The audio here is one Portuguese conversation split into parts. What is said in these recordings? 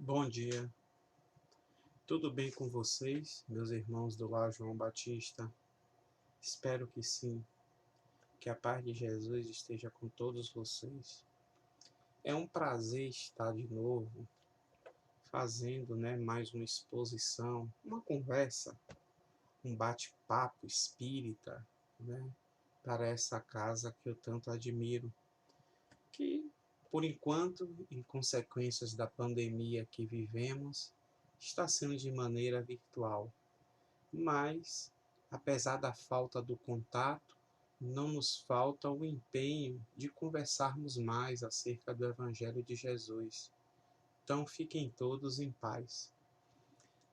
Bom dia, tudo bem com vocês, meus irmãos do Lar João Batista? Espero que sim, que a paz de Jesus esteja com todos vocês. É um prazer estar de novo fazendo mais uma exposição, uma conversa, um bate-papo espírita, né, para essa casa que eu tanto admiro, que, por enquanto, em consequências da pandemia que vivemos, está sendo de maneira virtual. Mas, apesar da falta do contato, não nos falta o empenho de conversarmos mais acerca do Evangelho de Jesus. Então, fiquem todos em paz.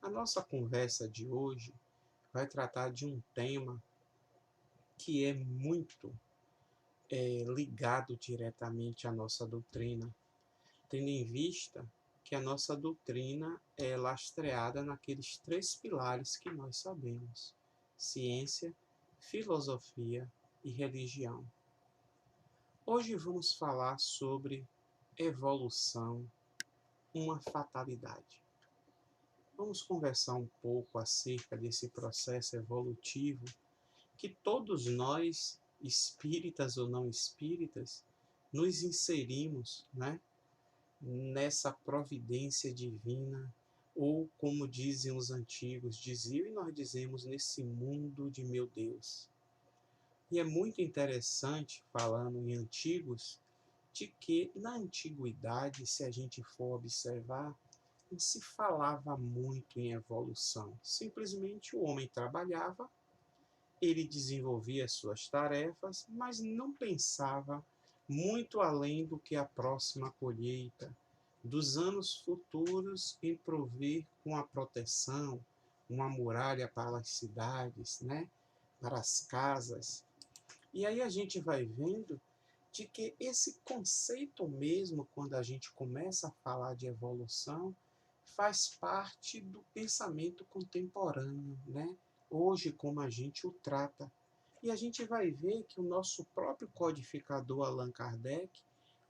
A nossa conversa de hoje vai tratar de um tema que é muito ligado diretamente à nossa doutrina, tendo em vista que a nossa doutrina é lastreada naqueles três pilares que nós sabemos: ciência, filosofia e religião. Hoje vamos falar sobre evolução, uma fatalidade. Vamos conversar um pouco acerca desse processo evolutivo que todos nós, espíritas ou não espíritas, nos inserimos, né, nessa providência divina, ou como dizem os antigos, diziam e nós dizemos, nesse mundo de meu Deus. E é muito interessante, falando em antigos, de que na antiguidade, se a gente for observar, não se falava muito em evolução. Simplesmente o homem trabalhava, ele desenvolvia suas tarefas, mas não pensava muito além do que a próxima colheita, dos anos futuros em prover com a proteção, uma muralha para as cidades, né? Para as casas. E aí a gente vai vendo de que esse conceito mesmo, quando a gente começa a falar de evolução, faz parte do pensamento contemporâneo, né? Hoje, como a gente o trata. E a gente vai ver que o nosso próprio codificador Allan Kardec,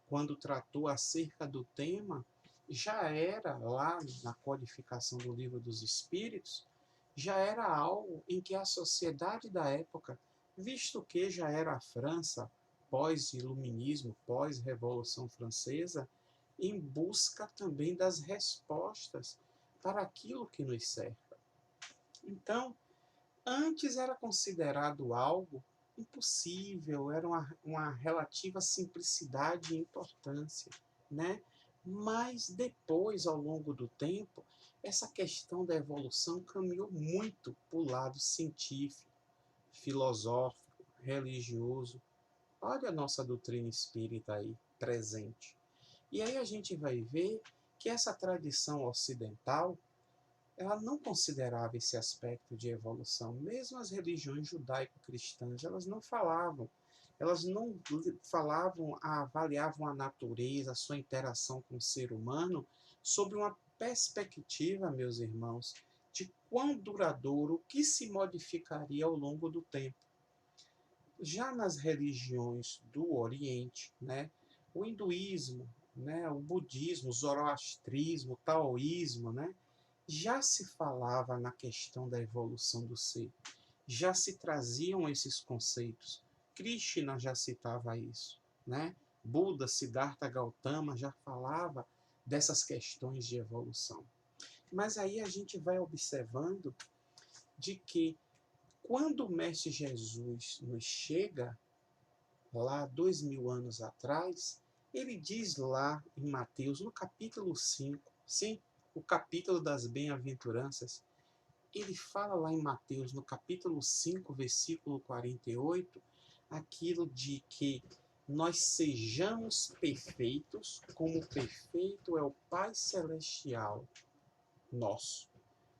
quando tratou acerca do tema, já era lá na codificação do Livro dos Espíritos, já era algo em que a sociedade da época, visto que já era a França pós-iluminismo, pós-revolução francesa, em busca também das respostas para aquilo que nos cerca. Então, antes era considerado algo impossível, era uma relativa simplicidade e importância, né? Mas depois, ao longo do tempo, essa questão da evolução caminhou muito para o lado científico, filosófico, religioso. Olha a nossa doutrina espírita aí, presente. E aí a gente vai ver que essa tradição ocidental, ela não considerava esse aspecto de evolução. Mesmo as religiões judaico-cristãs, elas não falavam, avaliavam a natureza, a sua interação com o ser humano, sob uma perspectiva, meus irmãos, de quão duradouro, o que se modificaria ao longo do tempo. Já nas religiões do Oriente, né, o hinduísmo, né, o budismo, o zoroastrismo, o taoísmo, né, já se falava na questão da evolução do ser, já se traziam esses conceitos. Krishna já citava isso, né? Buda, Siddhartha Gautama já falava dessas questões de evolução. Mas aí a gente vai observando de que quando o Mestre Jesus nos chega, lá 2000 anos atrás, ele diz lá em Mateus, no capítulo 5, sim, o capítulo das bem-aventuranças, ele fala lá em Mateus, no capítulo 5, versículo 48, aquilo de que nós sejamos perfeitos, como perfeito é o Pai Celestial nosso.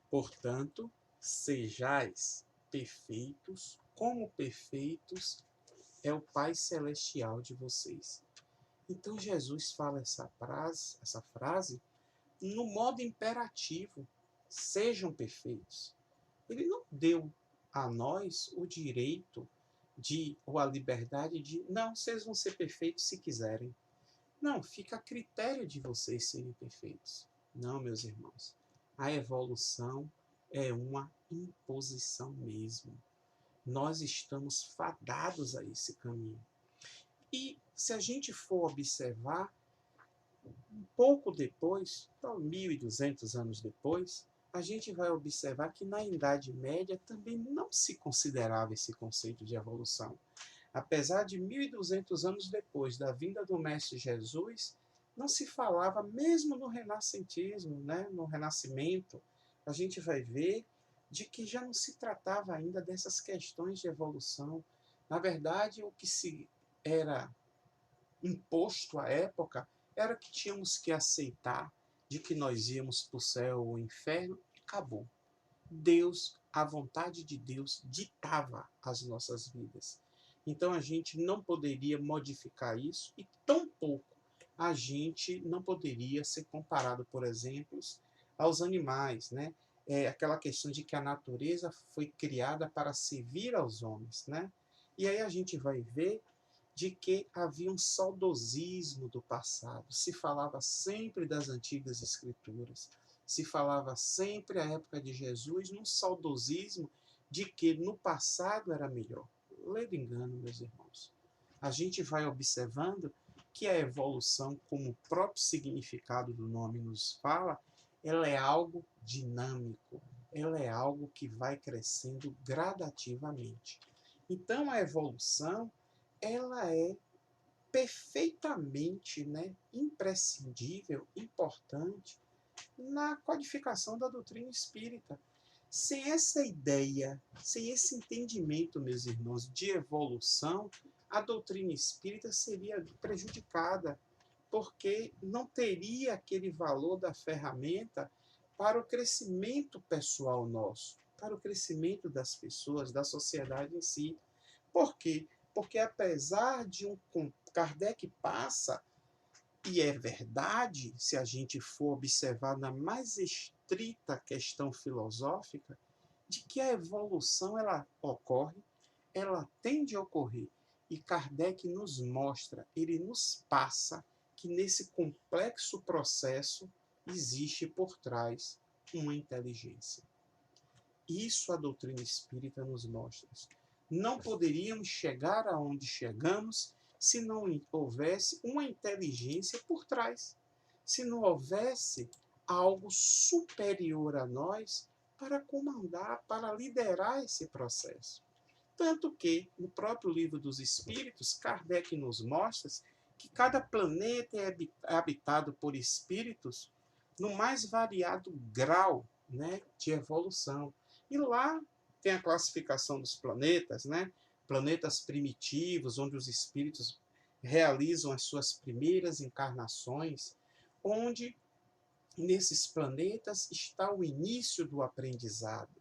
Portanto, sejais perfeitos, como perfeitos é o Pai Celestial de vocês. Então Jesus fala essa frase no modo imperativo: sejam perfeitos. Ele não deu a nós o direito ou a liberdade de, não, vocês vão ser perfeitos se quiserem. Não, fica a critério de vocês serem perfeitos. Não, meus irmãos. A evolução é uma imposição mesmo. Nós estamos fadados a esse caminho. E se a gente for observar, um pouco depois, então 1.200 anos depois, a gente vai observar que na Idade Média também não se considerava esse conceito de evolução. Apesar de 1.200 anos depois da vinda do Mestre Jesus, não se falava, mesmo no renascentismo, né, no Renascimento, a gente vai ver de que já não se tratava ainda dessas questões de evolução. Na verdade, o que se era imposto à época era que tínhamos que aceitar de que nós íamos para o céu ou o inferno e acabou. Deus, a vontade de Deus ditava as nossas vidas. Então a gente não poderia modificar isso e tampouco a gente não poderia ser comparado, por exemplo, aos animais, né? Aquela questão de que a natureza foi criada para servir aos homens, né? E aí a gente vai ver de que havia um saudosismo do passado. Se falava sempre das antigas escrituras, se falava sempre a época de Jesus num saudosismo de que no passado era melhor. Ledo engano, meus irmãos. A gente vai observando que a evolução, como o próprio significado do nome nos fala, ela é algo dinâmico, ela é algo que vai crescendo gradativamente. Então a evolução, ela é perfeitamente, né, imprescindível, importante na codificação da doutrina espírita. Sem essa ideia, sem esse entendimento, meus irmãos, de evolução, a doutrina espírita seria prejudicada, porque não teria aquele valor da ferramenta para o crescimento pessoal nosso, para o crescimento das pessoas, da sociedade em si. Por quê? Porque apesar de Kardec passa, e é verdade, se a gente for observar na mais estrita questão filosófica, de que a evolução ela ocorre, ela tende a ocorrer. E Kardec nos mostra, ele nos passa que nesse complexo processo existe por trás uma inteligência. Isso a doutrina espírita nos mostra. Não poderíamos chegar aonde chegamos se não houvesse uma inteligência por trás, se não houvesse algo superior a nós para comandar, para liderar esse processo. Tanto que, no próprio Livro dos Espíritos, Kardec nos mostra que cada planeta é habitado por espíritos no mais variado grau, né, de evolução. E lá tem a classificação dos planetas, né? Planetas primitivos, onde os espíritos realizam as suas primeiras encarnações, onde nesses planetas está o início do aprendizado.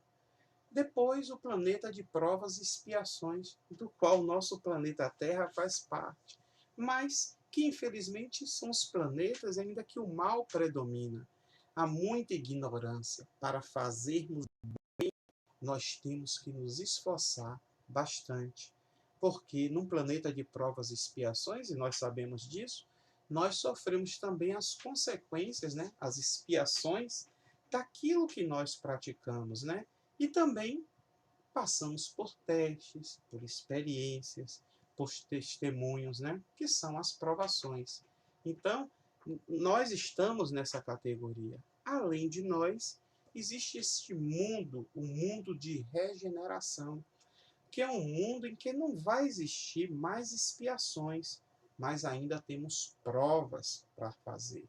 Depois, o planeta de provas e expiações, do qual o nosso planeta Terra faz parte, mas que infelizmente são os planetas ainda que o mal predomina. Há muita ignorância. Para fazermos bem, nós temos que nos esforçar bastante, porque num planeta de provas e expiações, e nós sabemos disso, nós sofremos também as consequências, né, as expiações daquilo que nós praticamos, né? E também passamos por testes, por experiências, por testemunhos, né? Que são as provações. Então, nós estamos nessa categoria. Além de nós, existe este mundo, o mundo de regeneração, que é um mundo em que não vai existir mais expiações, mas ainda temos provas para fazer.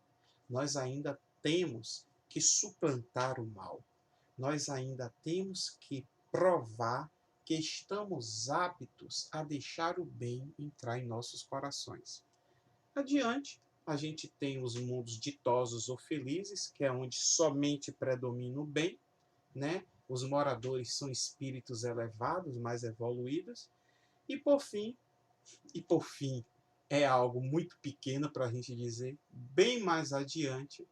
Nós ainda temos que suplantar o mal. Nós ainda temos que provar que estamos aptos a deixar o bem entrar em nossos corações. Adiante, a gente tem os mundos ditosos ou felizes, que é onde somente predomina o bem, né? Os moradores são espíritos elevados, mais evoluídos. E por fim, é algo muito pequeno para a gente dizer, bem mais adiante,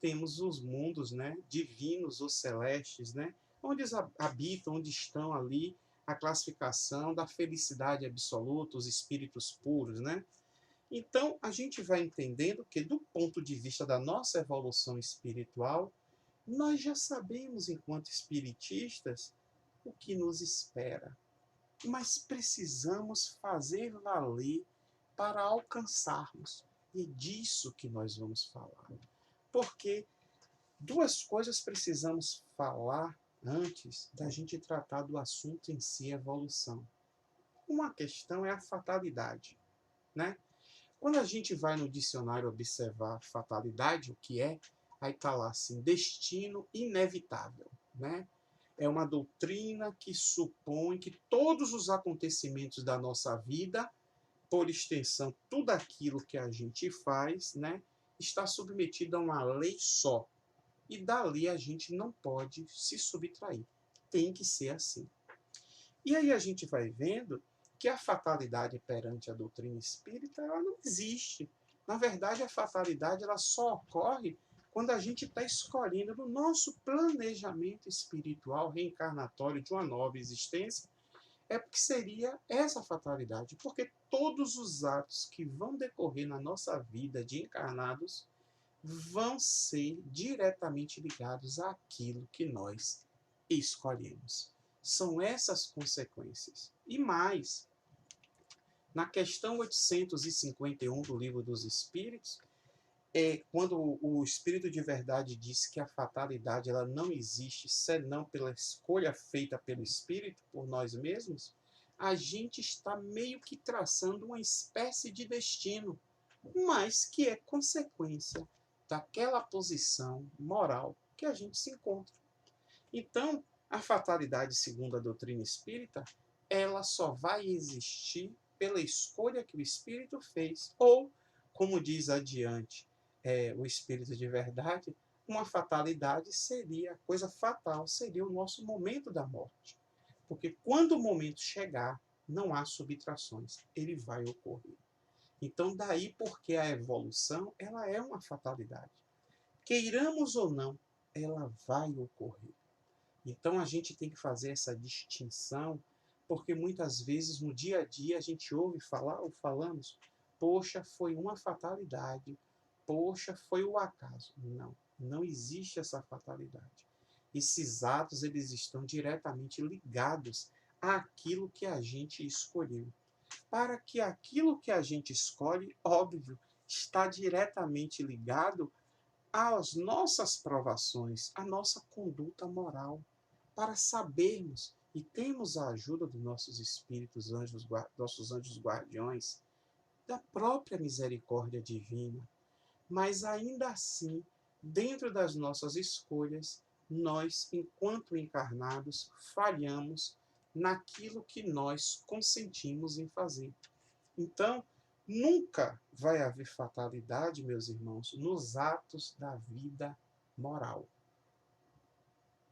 temos os mundos, né, divinos ou celestes, né, onde habitam, onde estão ali a classificação da felicidade absoluta, os espíritos puros, né? Então, a gente vai entendendo que, do ponto de vista da nossa evolução espiritual, nós já sabemos, enquanto espiritistas, o que nos espera. Mas precisamos fazer valer para alcançarmos. E é disso que nós vamos falar. Porque duas coisas precisamos falar antes da gente tratar do assunto em si, evolução. Uma questão é a fatalidade, né? Quando a gente vai no dicionário observar fatalidade, o que é, aí está lá assim, destino inevitável, né? É uma doutrina que supõe que todos os acontecimentos da nossa vida, por extensão, tudo aquilo que a gente faz, né, está submetido a uma lei só. E dali a gente não pode se subtrair. Tem que ser assim. E aí a gente vai vendo que a fatalidade perante a doutrina espírita, ela não existe. Na verdade, a fatalidade ela só ocorre quando a gente está escolhendo no nosso planejamento espiritual reencarnatório de uma nova existência, é porque seria essa fatalidade. Porque todos os atos que vão decorrer na nossa vida de encarnados vão ser diretamente ligados àquilo que nós escolhemos. São essas consequências. E mais, na questão 851 do Livro dos Espíritos, quando o Espírito de Verdade diz que a fatalidade ela não existe senão pela escolha feita pelo Espírito, por nós mesmos, a gente está meio que traçando uma espécie de destino, mas que é consequência daquela posição moral que a gente se encontra. Então, a fatalidade, segundo a doutrina espírita, ela só vai existir pela escolha que o espírito fez. Ou, como diz adiante o espírito de verdade, uma fatalidade seria, a coisa fatal seria o nosso momento da morte. Porque quando o momento chegar, não há subtrações, ele vai ocorrer. Então, daí porque a evolução ela é uma fatalidade. Queiramos ou não, ela vai ocorrer. Então, a gente tem que fazer essa distinção, porque muitas vezes no dia a dia a gente ouve falar ou falamos, poxa, foi uma fatalidade, poxa, foi o acaso. Não, não existe essa fatalidade. Esses atos eles estão diretamente ligados àquilo que a gente escolheu. Para que aquilo que a gente escolhe, óbvio, está diretamente ligado às nossas provações, à nossa conduta moral, para sabermos e termos a ajuda dos nossos espíritos, nossos anjos guardiões, da própria misericórdia divina. Mas ainda assim, dentro das nossas escolhas, nós, enquanto encarnados, falhamos naquilo que nós consentimos em fazer. Então, nunca vai haver fatalidade, meus irmãos, nos atos da vida moral.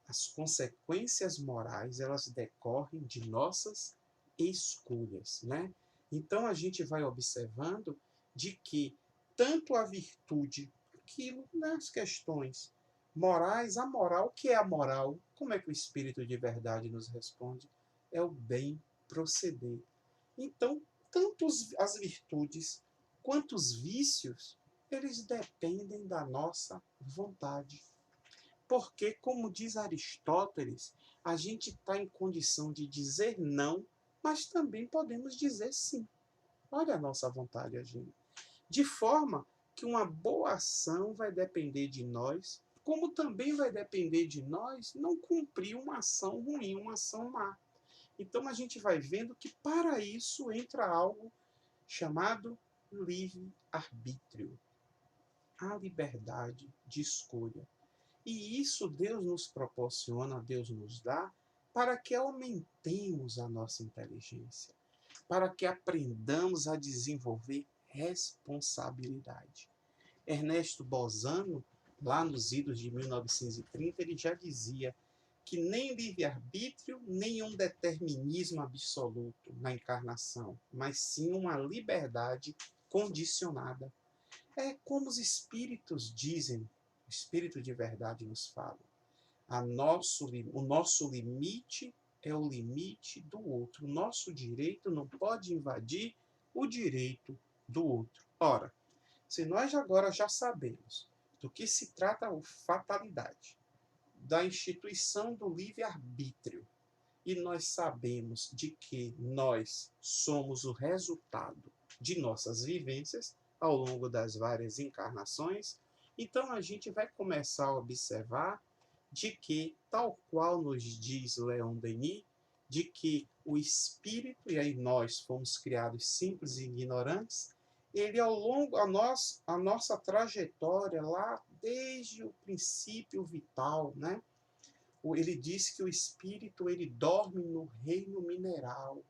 As consequências morais, elas decorrem de nossas escolhas, né? Então, a gente vai observando de que tanto a virtude, aquilo nas questões morais, a moral, o que é a moral? Como é que o Espírito de Verdade nos responde? É o bem proceder. Então, tanto as virtudes quanto os vícios, eles dependem da nossa vontade. Porque, como diz Aristóteles, a gente está em condição de dizer não, mas também podemos dizer sim. Olha a nossa vontade agindo. De forma que uma boa ação vai depender de nós, como também vai depender de nós não cumprir uma ação ruim, uma ação má. Então a gente vai vendo que para isso entra algo chamado livre-arbítrio, a liberdade de escolha. E isso Deus nos proporciona, Deus nos dá, para que aumentemos a nossa inteligência, para que aprendamos a desenvolver responsabilidade. Ernesto Bolzano, lá nos idos de 1930, ele já dizia que nem livre-arbítrio, nem um determinismo absoluto na encarnação, mas sim uma liberdade condicionada. É como os espíritos dizem, o Espírito de Verdade nos fala. O nosso limite é o limite do outro. O nosso direito não pode invadir o direito do outro. Ora, se nós agora já sabemos do que se trata a fatalidade, da instituição do livre-arbítrio, e nós sabemos de que nós somos o resultado de nossas vivências ao longo das várias encarnações, então a gente vai começar a observar de que, tal qual nos diz Leon Denis, de que o espírito, e aí nós fomos criados simples e ignorantes, ele ao longo, a nossa trajetória lá, desde o princípio vital, né? Ele diz que o espírito ele dorme no reino mineral,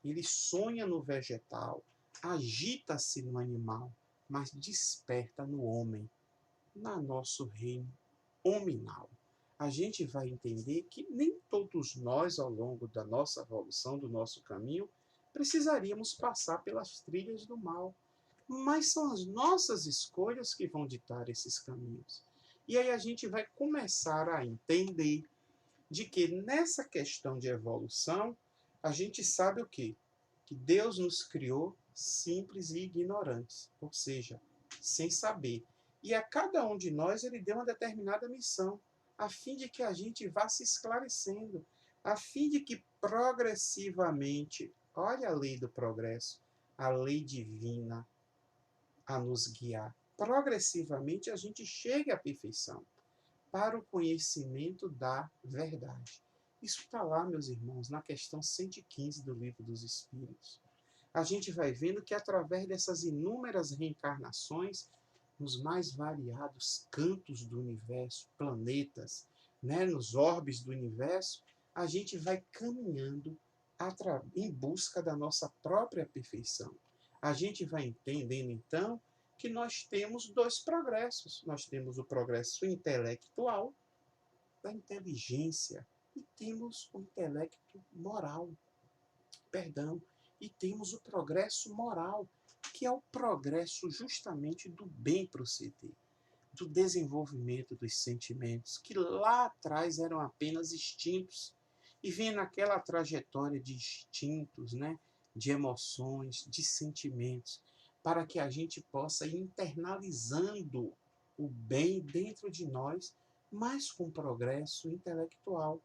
ele sonha no vegetal, agita-se no animal, mas desperta no homem, no nosso reino hominal. A gente vai entender que nem todos nós, ao longo da nossa evolução, do nosso caminho, precisaríamos passar pelas trilhas do mal. Mas são as nossas escolhas que vão ditar esses caminhos. E aí a gente vai começar a entender de que nessa questão de evolução, a gente sabe o quê? Que Deus nos criou simples e ignorantes, ou seja, sem saber. E a cada um de nós ele deu uma determinada missão, a fim de que a gente vá se esclarecendo, a fim de que progressivamente, olha a lei do progresso, a lei divina a nos guiar, progressivamente a gente chegue à perfeição, para o conhecimento da verdade. Isso está lá, meus irmãos, na questão 115 do Livro dos Espíritos. A gente vai vendo que através dessas inúmeras reencarnações, nos mais variados cantos do universo, planetas, né, nos orbes do universo, a gente vai caminhando em busca da nossa própria perfeição. A gente vai entendendo, então, que nós temos dois progressos. Nós temos o progresso intelectual, da inteligência, e temos o intelecto moral, perdão, e temos o progresso moral, que é o progresso justamente do bem proceder, do desenvolvimento dos sentimentos, que lá atrás eram apenas instintos, e vem naquela trajetória de instintos, né, de emoções, de sentimentos, para que a gente possa ir internalizando o bem dentro de nós, mas com progresso intelectual.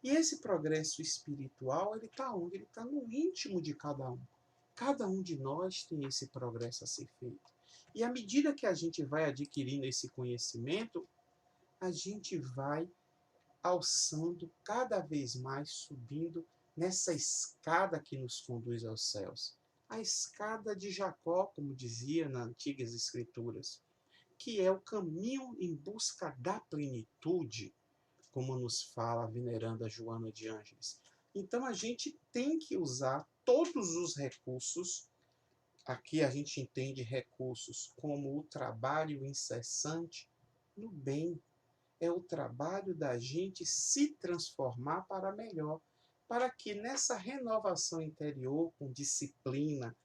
E esse progresso espiritual, ele está onde? Ele está no íntimo de cada um. Cada um de nós tem esse progresso a ser feito. E à medida que a gente vai adquirindo esse conhecimento, a gente vai alçando cada vez mais, subindo nessa escada que nos conduz aos céus. A escada de Jacó, como dizia nas antigas escrituras, que é o caminho em busca da plenitude, como nos fala a veneranda Joana de Ângeles. Então a gente tem que usar todos os recursos. Aqui a gente entende recursos como o trabalho incessante no bem. É o trabalho da gente se transformar para melhor, para que nessa renovação interior, com disciplina,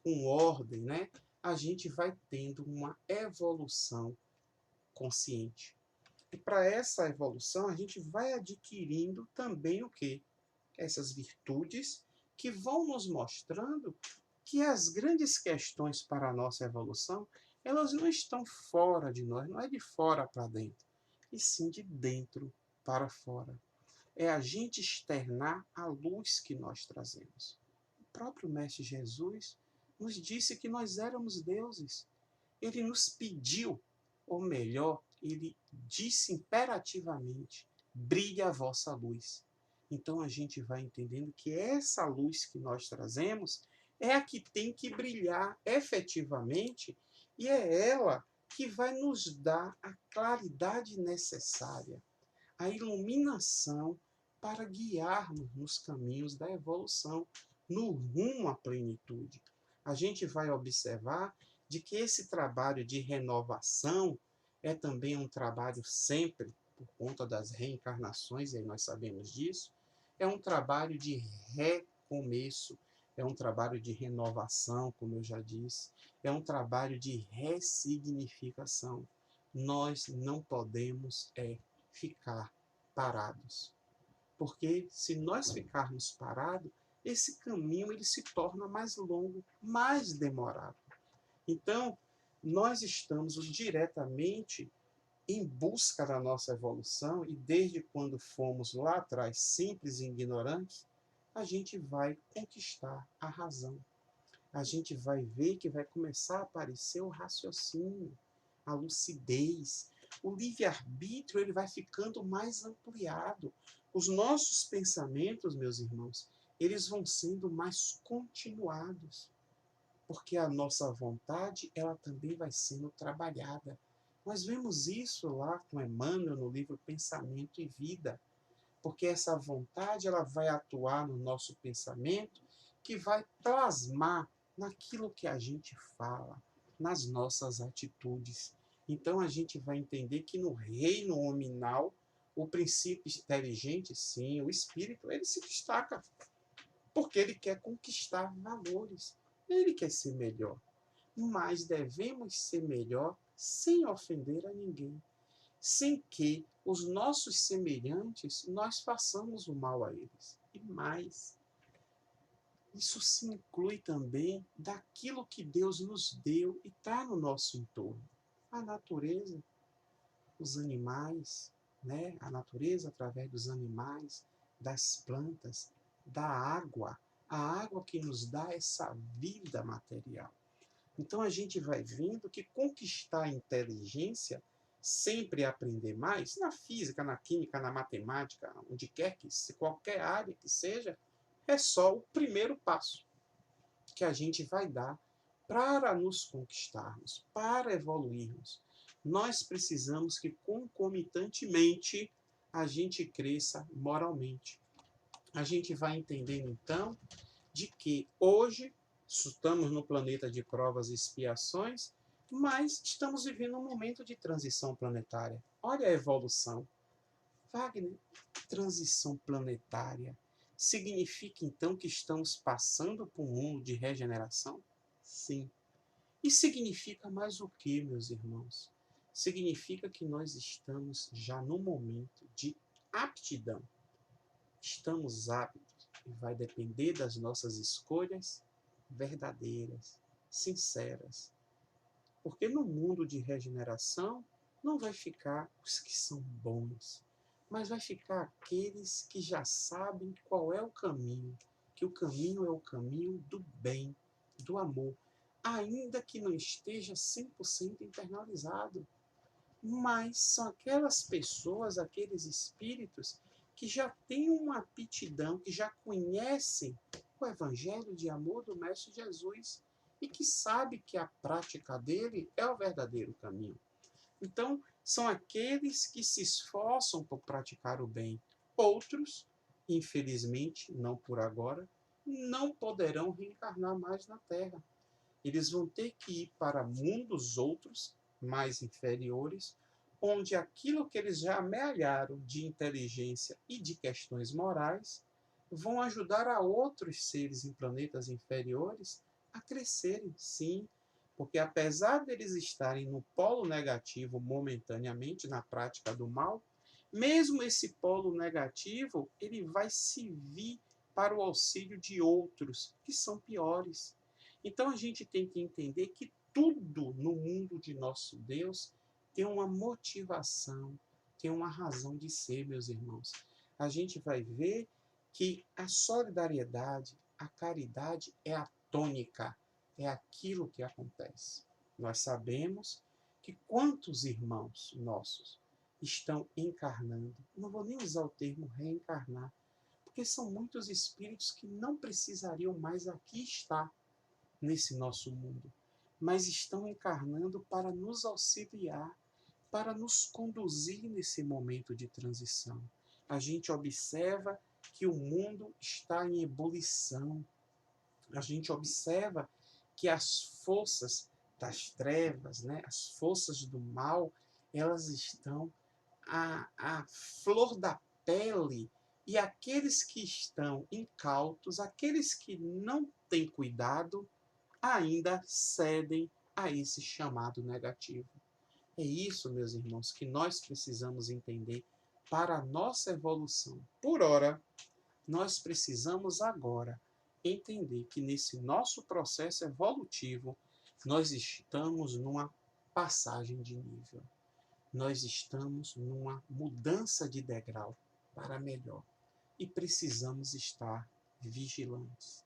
com ordem, né, a gente vai tendo uma evolução consciente. E para essa evolução, a gente vai adquirindo também o quê? Essas virtudes que vão nos mostrando que as grandes questões para a nossa evolução, elas não estão fora de nós, não é de fora para dentro, e sim de dentro para fora. É a gente externar a luz que nós trazemos. O próprio Mestre Jesus nos disse que nós éramos deuses. Ele nos pediu, ou melhor, ele disse imperativamente: brilhe a vossa luz. Então a gente vai entendendo que essa luz que nós trazemos é a que tem que brilhar efetivamente, e é ela que vai nos dar a claridade necessária, a iluminação para guiarmos nos caminhos da evolução, no rumo à plenitude. A gente vai observar de que esse trabalho de renovação é também um trabalho sempre, por conta das reencarnações, e aí nós sabemos disso, é um trabalho de recomeço, é um trabalho de renovação, como eu já disse, é um trabalho de ressignificação. Nós não podemos ficar parados. Porque se nós ficarmos parados, esse caminho ele se torna mais longo, mais demorado. Então, nós estamos diretamente em busca da nossa evolução e desde quando fomos lá atrás simples e ignorantes, a gente vai conquistar a razão. A gente vai ver que vai começar a aparecer o raciocínio, a lucidez, o livre-arbítrio, ele vai ficando mais ampliado. Os nossos pensamentos, meus irmãos, eles vão sendo mais continuados, porque a nossa vontade, ela também vai sendo trabalhada. Nós vemos isso lá com Emmanuel no livro Pensamento e Vida, porque essa vontade, ela vai atuar no nosso pensamento, que vai plasmar naquilo que a gente fala, nas nossas atitudes. Então a gente vai entender que no reino nominal, o princípio inteligente, sim, o espírito, ele se destaca, porque ele quer conquistar valores, ele quer ser melhor. Mas devemos ser melhor sem ofender a ninguém, sem que os nossos semelhantes nós façamos o mal a eles. E mais, isso se inclui também daquilo que Deus nos deu e está no nosso entorno. A natureza, os animais, né? A natureza através dos animais, das plantas, da água. A água que nos dá essa vida material. Então a gente vai vendo que conquistar a inteligência, sempre aprender mais, na física, na química, na matemática, onde quer que seja, qualquer área que seja, é só o primeiro passo que a gente vai dar para nos conquistarmos, para evoluirmos. Nós precisamos que concomitantemente a gente cresça moralmente. A gente vai entendendo então de que hoje estamos no planeta de provas e expiações, mas estamos vivendo um momento de transição planetária. Olha a evolução. Wagner, transição planetária significa então que estamos passando por um mundo de regeneração? Sim. E significa mais o que, meus irmãos? Significa que nós estamos já no momento de aptidão. Estamos aptos e vai depender das nossas escolhas verdadeiras, sinceras. Porque no mundo de regeneração não vai ficar os que são bons, mas vai ficar aqueles que já sabem qual é o caminho, que o caminho é o caminho do bem, do amor, ainda que não esteja 100% internalizado. Mas são aquelas pessoas, aqueles espíritos que já têm uma aptidão, que já conhecem o evangelho de amor do Mestre Jesus e que sabe que a prática dele é o verdadeiro caminho. Então, são aqueles que se esforçam por praticar o bem. Outros, infelizmente, não por agora, não poderão reencarnar mais na Terra. Eles vão ter que ir para mundos outros, mais inferiores, onde aquilo que eles já amealharam de inteligência e de questões morais vão ajudar a outros seres em planetas inferiores a crescerem, sim, porque apesar deles estarem no polo negativo momentaneamente na prática do mal, mesmo esse polo negativo, ele vai servir para o auxílio de outros que são piores. Então a gente tem que entender que tudo no mundo de nosso Deus tem uma motivação, tem uma razão de ser, meus irmãos. A gente vai ver que a solidariedade, a caridade é a tônica, é aquilo que acontece. Nós sabemos que quantos irmãos nossos estão encarnando, não vou nem usar o termo reencarnar, porque são muitos espíritos que não precisariam mais aqui estar nesse nosso mundo, mas estão encarnando para nos auxiliar, para nos conduzir nesse momento de transição. A gente observa que o mundo está em ebulição. A gente observa que as forças das trevas, né, as forças do mal, elas estão à flor da pele. E aqueles que estão incautos, aqueles que não têm cuidado, ainda cedem a esse chamado negativo. É isso, meus irmãos, que nós precisamos entender para a nossa evolução. Por ora, nós precisamos agora entender que nesse nosso processo evolutivo, Nós estamos numa passagem de nível. Nós estamos numa mudança de degrau para melhor. E precisamos estar vigilantes.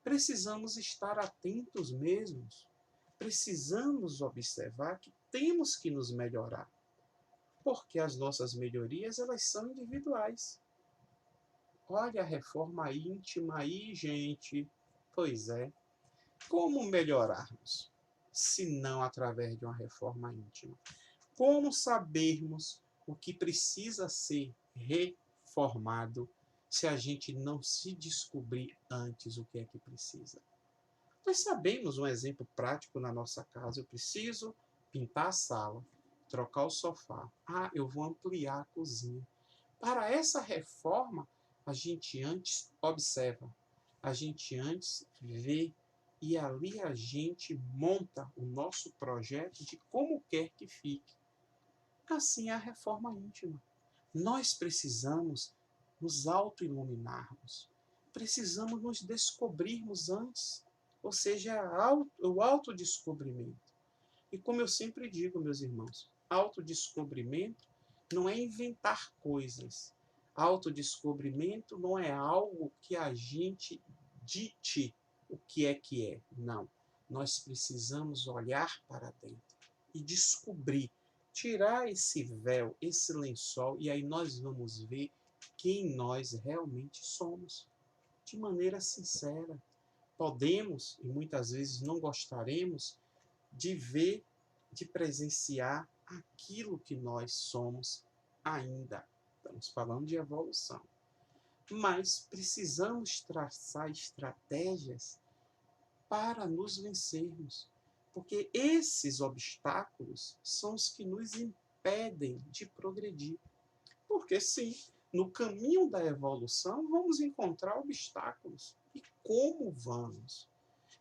Precisamos estar atentos mesmos. Precisamos observar que temos que nos melhorar. Porque as nossas melhorias, elas são individuais. Olha a reforma íntima aí, gente. Pois é. Como melhorarmos, se não através de uma reforma íntima? Como sabermos o que precisa ser reformado se a gente não se descobrir antes o que é que precisa? Nós sabemos um exemplo prático na nossa casa. Eu preciso pintar a sala, trocar o sofá. Ah, eu vou ampliar a cozinha. Para essa reforma, a gente antes observa, a gente antes vê, e ali a gente monta o nosso projeto de como quer que fique. Assim é a reforma íntima. Nós precisamos nos auto-iluminarmos. Precisamos nos descobrirmos antes. Ou seja, o autodescobrimento. E como eu sempre digo, meus irmãos, autodescobrimento não é inventar coisas. Autodescobrimento não é algo que a gente dite o que é que é. Não. Nós precisamos olhar para dentro e descobrir, tirar esse véu, esse lençol, e aí nós vamos ver quem nós realmente somos, de maneira sincera. Podemos, e muitas vezes não gostaremos, de ver, de presenciar aquilo que nós somos ainda. Estamos falando de evolução. Mas precisamos traçar estratégias para nos vencermos. Porque esses obstáculos são os que nos impedem de progredir. Porque sim, no caminho da evolução vamos encontrar obstáculos. E como vamos?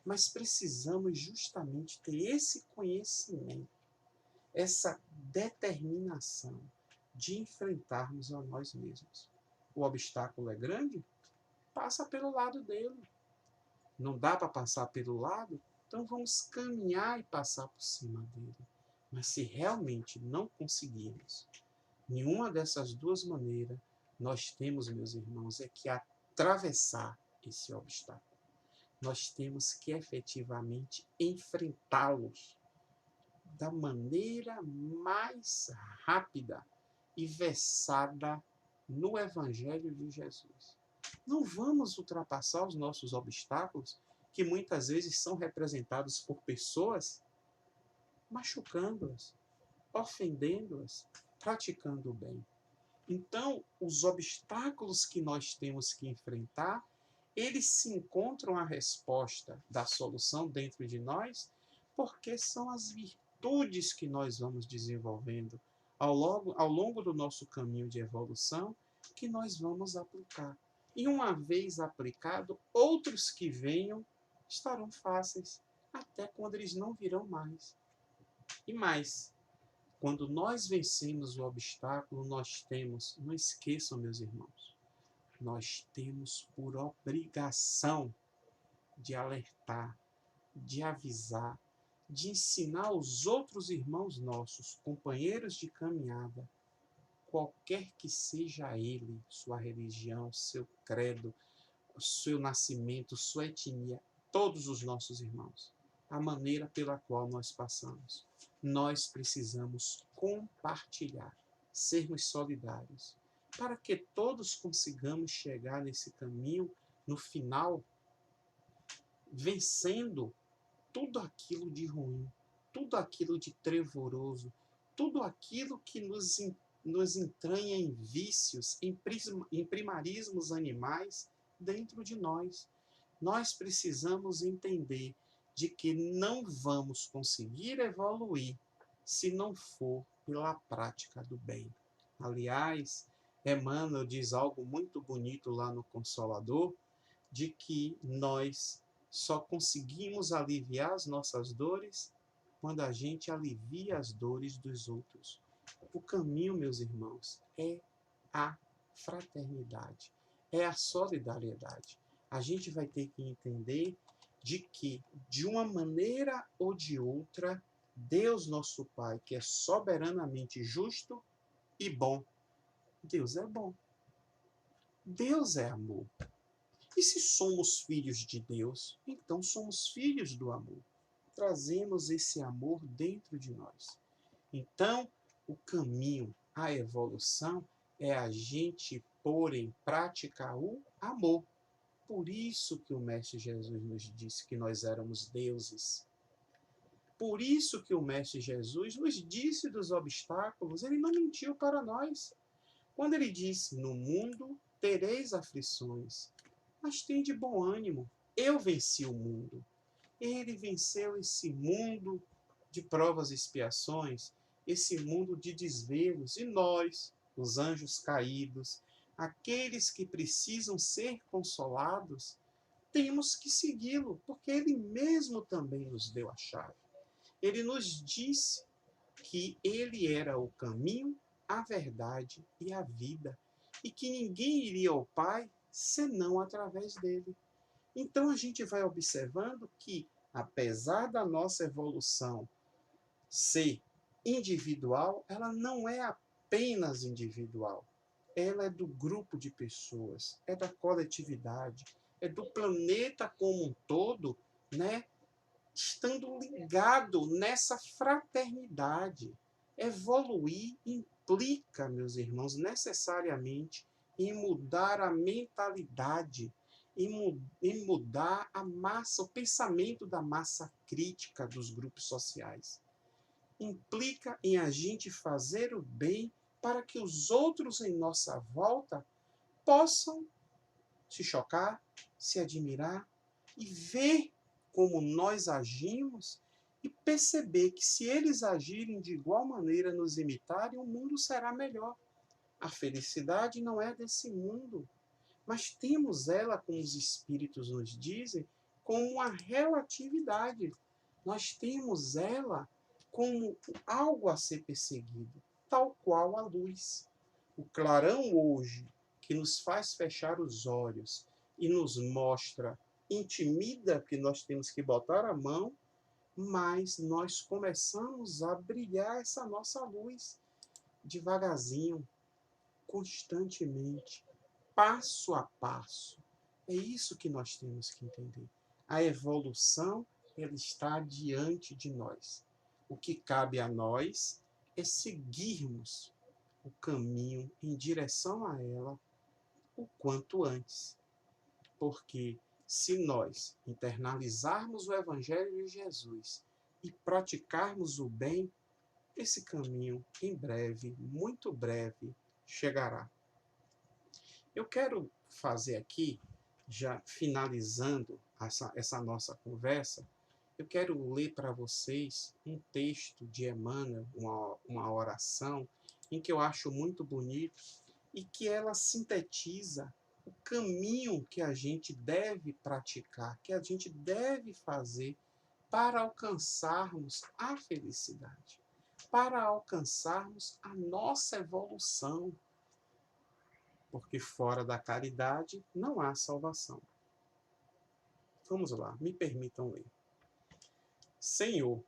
Mas precisamos justamente ter esse conhecimento, essa determinação de enfrentarmos a nós mesmos. O obstáculo é grande? Passa pelo lado dele. Não dá para passar pelo lado? Então vamos caminhar e passar por cima dele. Mas se realmente não conseguirmos nenhuma dessas duas maneiras, nós temos, meus irmãos, é que atravessar esse obstáculo. Nós temos que efetivamente enfrentá-los da maneira mais rápida e versada no Evangelho de Jesus. Não vamos ultrapassar os nossos obstáculos, que muitas vezes são representados por pessoas machucando-as, ofendendo-as, praticando o bem. Então, os obstáculos que nós temos que enfrentar, eles se encontram a resposta da solução dentro de nós, porque são as virtudes que nós vamos desenvolvendo ao longo do nosso caminho de evolução, que nós vamos aplicar. E uma vez aplicado, outros que venham estarão fáceis, até quando eles não virão mais. E mais, quando nós vencemos o obstáculo, nós temos, não esqueçam, meus irmãos, nós temos por obrigação de alertar, de avisar, de ensinar aos outros irmãos nossos, companheiros de caminhada, qualquer que seja ele, sua religião, seu credo, seu nascimento, sua etnia, todos os nossos irmãos, a maneira pela qual nós passamos. Nós precisamos compartilhar, sermos solidários, para que todos consigamos chegar nesse caminho, no final, vencendo tudo aquilo de ruim, tudo aquilo de trevoroso, tudo aquilo que nos entranha em vícios, em primarismos animais dentro de nós. Nós precisamos entender de que não vamos conseguir evoluir se não for pela prática do bem. Aliás, Emmanuel diz algo muito bonito lá no Consolador, de que nós só conseguimos aliviar as nossas dores quando a gente alivia as dores dos outros. O caminho, meus irmãos, é a fraternidade, é a solidariedade. A gente vai ter que entender de que, de uma maneira ou de outra, Deus nosso Pai, que é soberanamente justo e bom, Deus é bom. Deus é amor. E se somos filhos de Deus, então somos filhos do amor. Trazemos esse amor dentro de nós. Então, o caminho, a evolução, é a gente pôr em prática o amor. Por isso que o Mestre Jesus nos disse que nós éramos deuses. Por isso que o Mestre Jesus nos disse dos obstáculos. Ele não mentiu para nós. Quando ele disse, no mundo tereis aflições, mas tende bom ânimo. Eu venci o mundo. Ele venceu esse mundo de provas e expiações, esse mundo de desvelos. E nós, os anjos caídos, aqueles que precisam ser consolados, temos que segui-lo, porque ele mesmo também nos deu a chave. Ele nos disse que ele era o caminho, a verdade e a vida, e que ninguém iria ao Pai senão através dele. Então a gente vai observando que, apesar da nossa evolução ser individual, ela não é apenas individual. Ela é do grupo de pessoas, é da coletividade, é do planeta como um todo, né? Estando ligado nessa fraternidade. Evoluir implica, meus irmãos, necessariamente em mudar a mentalidade, em mudar a massa, o pensamento da massa crítica dos grupos sociais. Implica em a gente fazer o bem para que os outros em nossa volta possam se chocar, se admirar e ver como nós agimos e perceber que se eles agirem de igual maneira, nos imitarem, o mundo será melhor. A felicidade não é desse mundo, mas temos ela, como os espíritos nos dizem, como uma relatividade. Nós temos ela como algo a ser perseguido, tal qual a luz. O clarão hoje, que nos faz fechar os olhos e nos mostra, intimida que nós temos que botar a mão, mas nós começamos a brilhar essa nossa luz devagarzinho, constantemente, passo a passo. É isso que nós temos que entender. A evolução, ela está diante de nós. O que cabe a nós é seguirmos o caminho em direção a ela o quanto antes. Porque se nós internalizarmos o Evangelho de Jesus e praticarmos o bem, esse caminho, em breve, muito breve, chegará. Eu quero fazer aqui, já finalizando essa nossa conversa, eu quero ler para vocês um texto de Emmanuel, uma oração, em que eu acho muito bonito e que ela sintetiza o caminho que a gente deve praticar, que a gente deve fazer para alcançarmos a felicidade, para alcançarmos a nossa evolução. Porque fora da caridade não há salvação. Vamos lá, me permitam ler. Senhor,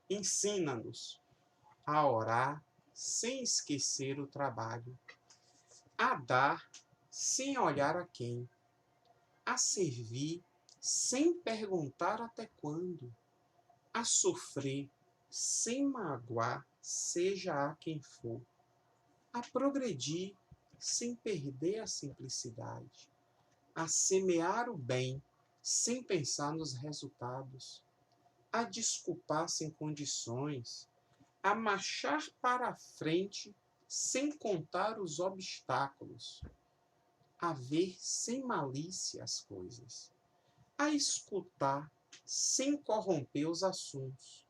ensina-nos a orar sem esquecer o trabalho, a dar sem olhar a quem, a servir sem perguntar até quando, a sofrer sem magoar, seja a quem for, a progredir sem perder a simplicidade, a semear o bem sem pensar nos resultados, a desculpar sem condições, a marchar para a frente sem contar os obstáculos, a ver sem malícia as coisas, a escutar sem corromper os assuntos,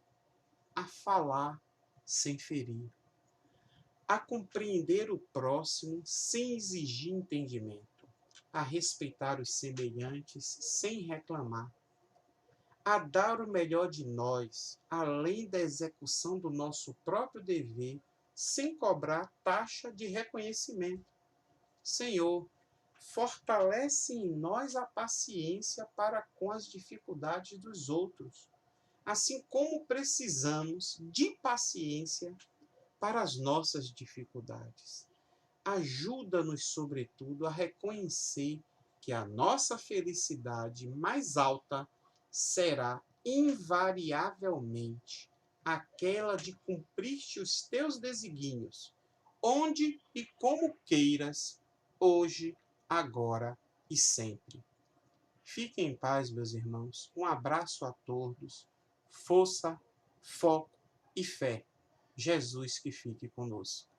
a falar sem ferir, a compreender o próximo sem exigir entendimento, a respeitar os semelhantes sem reclamar, a dar o melhor de nós, além da execução do nosso próprio dever, sem cobrar taxa de reconhecimento. Senhor, fortalece em nós a paciência para com as dificuldades dos outros, assim como precisamos de paciência para as nossas dificuldades. Ajuda-nos, sobretudo, a reconhecer que a nossa felicidade mais alta será invariavelmente aquela de cumprir-te os teus desígnios, onde e como queiras, hoje, agora e sempre. Fiquem em paz, meus irmãos. Um abraço a todos. Força, foco e fé. Jesus que fique conosco.